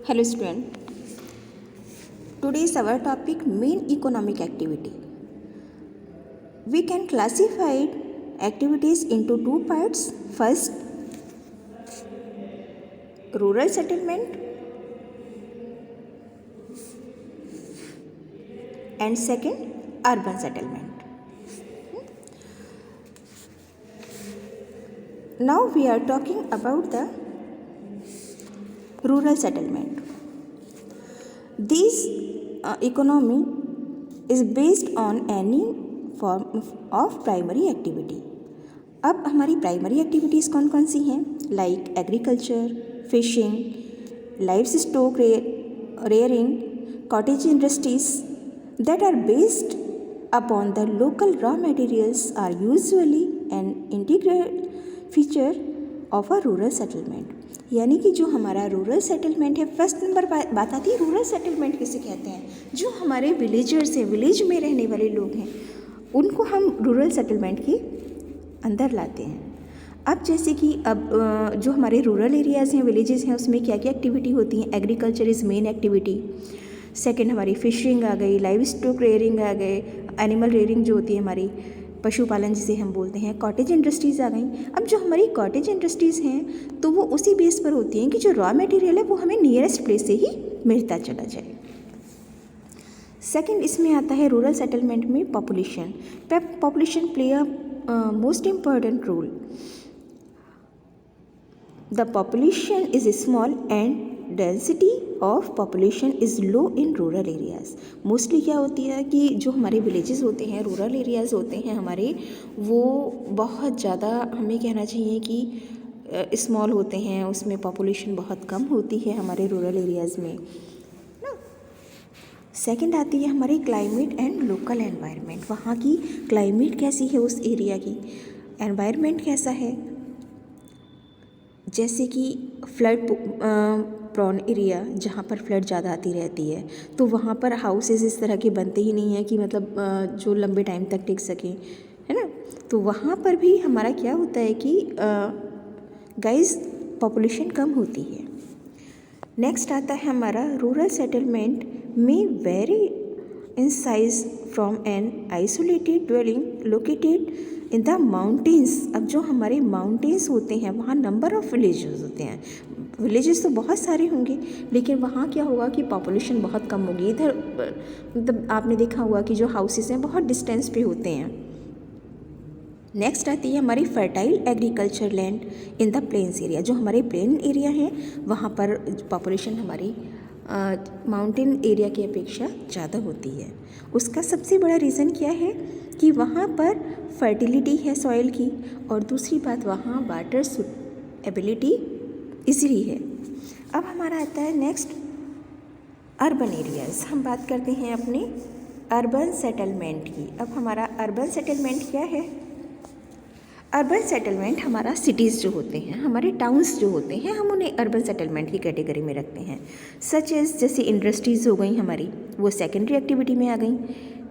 Hello student. Today is our topic main economic activity. We can classify activities into two parts. First, rural settlement and second, urban settlement. Now we are talking about the rural settlement. This economy is based on any form of primary activity. अब हमारी primary activities कौन कौन सी हैं? Like agriculture, fishing, live stock rearing, cottage industries that are based upon the local raw materials are usually an integral feature of a rural settlement. यानी कि जो हमारा rural settlement है, फर्स्ट नंबर बात आती है रूरल सेटलमेंट किसे कहते हैं? जो हमारे विलेजर्स हैं, विलेज में रहने वाले लोग हैं, उनको हम रूरल सेटलमेंट के अंदर लाते हैं। अब जैसे कि अब जो हमारे रूरल एरियाज़ हैं, विलेजेस हैं, उसमें क्या क्या एक्टिविटी होती हैं? Agriculture is main activity. Second हमारी फिशिंग आ गई, लाइव स्टॉक रेयरिंग आ गए, एनिमल रेयरिंग जो होती है हमारी पशुपालन जिसे हम बोलते हैं, कॉटेज इंडस्ट्रीज़ आ गई। अब जो हमारी कॉटेज इंडस्ट्रीज़ हैं तो वो उसी बेस पर होती हैं कि जो रॉ मटेरियल है वो हमें नियरेस्ट प्लेस से ही मिलता चला जाए। सेकंड इसमें आता है रूरल सेटलमेंट में population. Population play a most important role. The population is small and density of population is low in rural areas. Mostly क्या होती है कि जो हमारे विलेजेस होते हैं, रूरल एरियाज़ होते हैं हमारे, वो बहुत ज़्यादा हमें कहना चाहिए कि स्मॉल होते हैं, उसमें पॉपुलेशन बहुत कम होती है हमारे रूरल एरियाज़ में ना। सेकंड आती है हमारी क्लाइमेट एंड लोकल एनवायरनमेंट। वहाँ की क्लाइमेट कैसी है, उस एरिया की एनवायरनमेंट कैसा है। जैसे कि फ्लड प्रॉन एरिया जहाँ पर फ्लड ज़्यादा आती रहती है, तो वहाँ पर हाउसेस इस तरह के बनते ही नहीं हैं कि मतलब जो लंबे टाइम तक टिक सकें, है ना। तो वहाँ पर भी हमारा क्या होता है कि गाइस पॉपुलेशन कम होती है। नेक्स्ट आता है हमारा रूरल सेटलमेंट में very in size from an isolated dwelling located in the mountains. अब जो हमारे माउंटेन्स होते हैं वहाँ नंबर ऑफ़ विलेजेस होते हैं। विलेजेस तो बहुत सारे होंगे, लेकिन वहाँ क्या होगा कि पॉपुलेशन बहुत कम होगी। इधर मतलब आपने देखा होगा कि जो हाउसेस हैं बहुत डिस्टेंस पे होते हैं। नेक्स्ट आती है हमारी fertile agriculture land in the plains area. जो हमारे प्लेन एरिया हैं वहाँ पर पॉपुलेशन हमारी माउंटेन एरिया की अपेक्षा ज़्यादा होती है। उसका सबसे बड़ा रीज़न क्या है कि वहाँ पर फर्टिलिटी है सॉइल की, और दूसरी बात वहाँ वाटर सुटेबिलिटी इजीली है। अब हमारा आता है नेक्स्ट अर्बन एरियाज़। हम बात करते हैं अपने अर्बन सेटलमेंट की। अब हमारा अर्बन सेटलमेंट क्या है? अर्बन सेटलमेंट हमारा सिटीज़ जो होते हैं, हमारे टाउन्स जो होते हैं, हम उन्हें अर्बन सेटलमेंट की कैटेगरी में रखते हैं। सच एज जैसे इंडस्ट्रीज़ हो गई हमारी, वो सेकेंडरी एक्टिविटी में आ गई।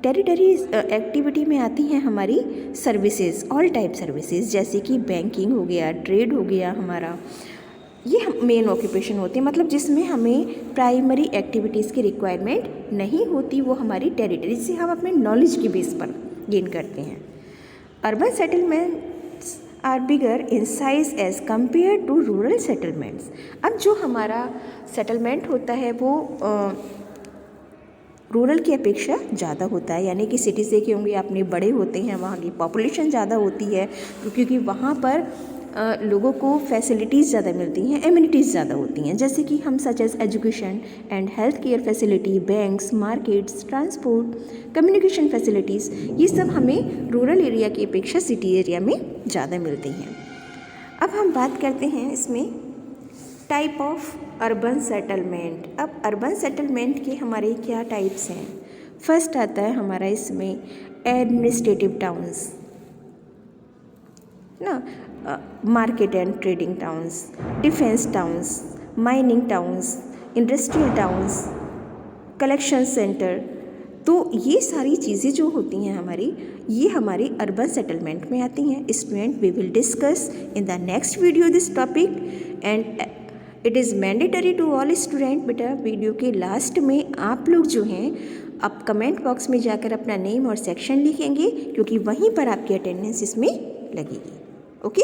टेरिटरी एक्टिविटी में आती हैं हमारी सर्विसेज, ऑल टाइप सर्विसेज, जैसे कि बैंकिंग हो गया, ट्रेड हो गया हमारा। ये मेन ऑक्यूपेशन होते हैं, मतलब जिसमें हमें प्राइमरी एक्टिविटीज़ की रिक्वायरमेंट नहीं होती, वो हमारी टेरिटरी से हम अपने नॉलेज की बेस पर गेन करते हैं। Urban settlements are bigger in size as compare to rural settlements. अब जो हमारा सेटलमेंट होता है वो रूरल की अपेक्षा ज़्यादा होता है, यानी कि सिटी से क्योंकि अपने बड़े होते हैं, वहाँ की पॉपुलेशन ज़्यादा होती है, क्योंकि वहाँ पर लोगों को फैसिलिटीज़ ज़्यादा मिलती हैं, एमिनिटीज़ ज़्यादा होती हैं, जैसे कि हम such as education and health care facility, banks, markets, transport, communication facilities, ये सब हमें रूरल एरिया की अपेक्षा सिटी एरिया में ज़्यादा मिलती हैं। अब हम बात करते हैं इसमें टाइप ऑफ अर्बन सेटलमेंट। अब अर्बन सेटलमेंट के हमारे क्या टाइप्स हैं? फर्स्ट आता है हमारा इसमें एडमिनिस्ट्रेटिव टाउन्स ना, market and trading towns, defence towns, mining towns, industrial towns, collection centre. तो ये सारी चीज़ें जो होती हैं हमारी, ये हमारी अर्बन सेटलमेंट में आती हैं। Student, we will discuss in the next video this topic, and it is mandatory to all student. बेटा वीडियो के लास्ट में आप लोग जो हैं आप कमेंट बॉक्स में जाकर अपना नेम और सेक्शन लिखेंगे, क्योंकि वहीं पर आपकी अटेंडेंस इसमें लगेगी। ओके।